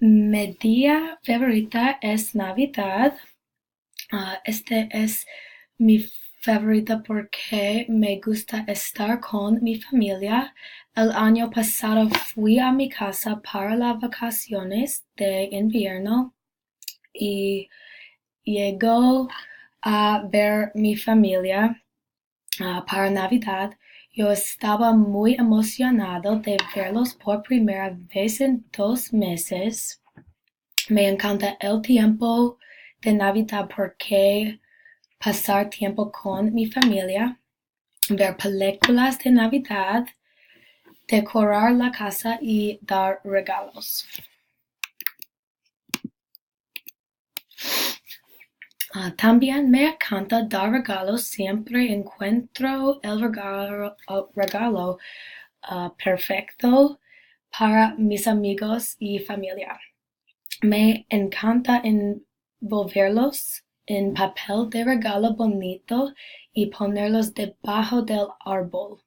Mi día favorita es Navidad. Este es mi favorita porque me gusta estar con mi familia. El año pasado fui a mi casa para las vacaciones de invierno y llegó a ver mi familia para Navidad. Yo estaba muy emocionado de verlos por primera vez en 2 meses. Me encanta el tiempo de Navidad porque pasar tiempo con mi familia, ver películas de Navidad, decorar la casa y dar regalos. También me encanta dar regalos. Siempre encuentro el regalo perfecto para mis amigos y familia. Me encanta envolverlos en papel de regalo bonito y ponerlos debajo del árbol.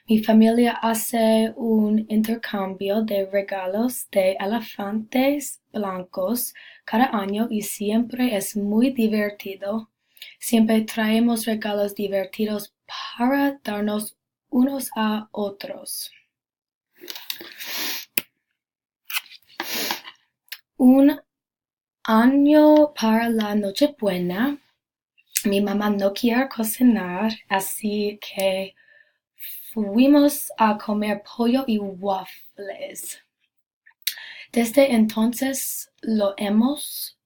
Mi familia hace un intercambio de regalos de elefantes blancos cada año y siempre es muy divertido. Siempre traemos regalos divertidos para darnos unos a otros. Un año para la Nochebuena, mi mamá no quiere cocinar, así que fuimos a comer pollo y waffles. Desde entonces lo hemos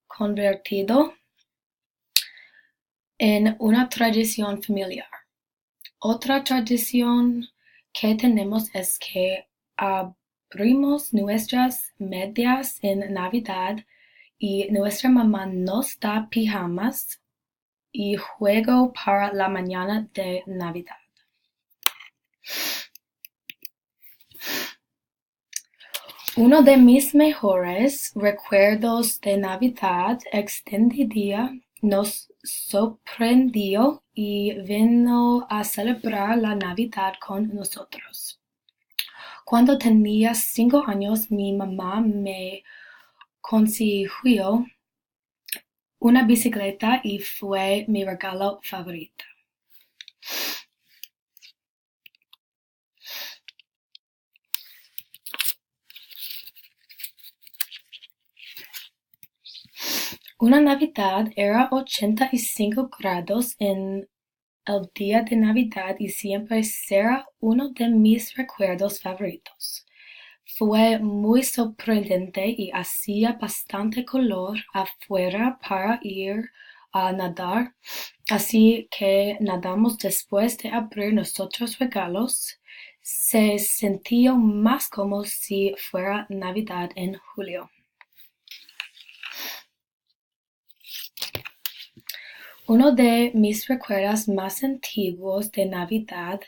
convertido en una tradición familiar. Otra tradición que tenemos es que abrimos nuestras medias en Navidad y nuestra mamá nos da pijamas y juego para la mañana de Navidad. Uno de mis mejores recuerdos de Navidad extendida nos sorprendió y vino a celebrar la Navidad con nosotros. Cuando tenía 5 años, mi mamá me consiguió una bicicleta y fue mi regalo favorito. Una Navidad era 85 grados en el día de Navidad y siempre será uno de mis recuerdos favoritos. Fue muy sorprendente y hacía bastante calor afuera para ir a nadar, así que nadamos después de abrir nuestros regalos. Se sentía más como si fuera Navidad en julio. Uno de mis recuerdos más antiguos de Navidad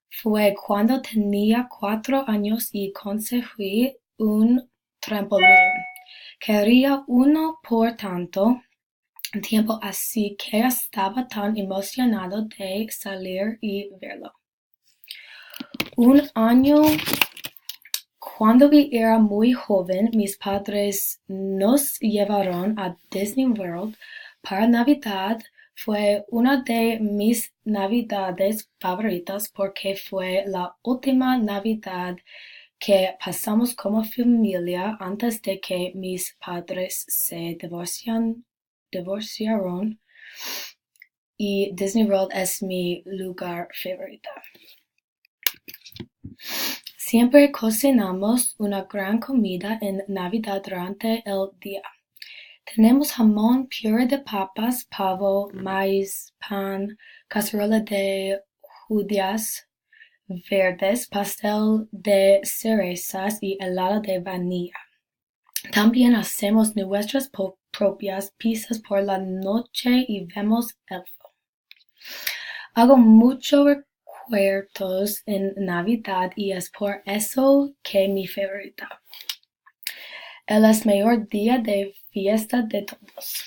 fue cuando tenía 4 años y conseguí un trampolín. Quería uno por tanto tiempo, así que estaba tan emocionado de salir y verlo. Un año cuando era muy joven, mis padres nos llevaron a Disney World para Navidad. Fue una de mis Navidades favoritas porque fue la última Navidad que pasamos como familia antes de que mis padres se divorciaron y Disney World es mi lugar favorito. Siempre cocinamos una gran comida en Navidad durante el día. Tenemos jamón, puré de papas, pavo, maíz, pan, cacerola de judías verdes, pastel de cerezas y helado de vainilla. También hacemos nuestras propias pizzas por la noche y vemos Elfo. Hago muchos recuerdos en Navidad y es por eso que mi favorita. El es mejor día de fiesta de todos.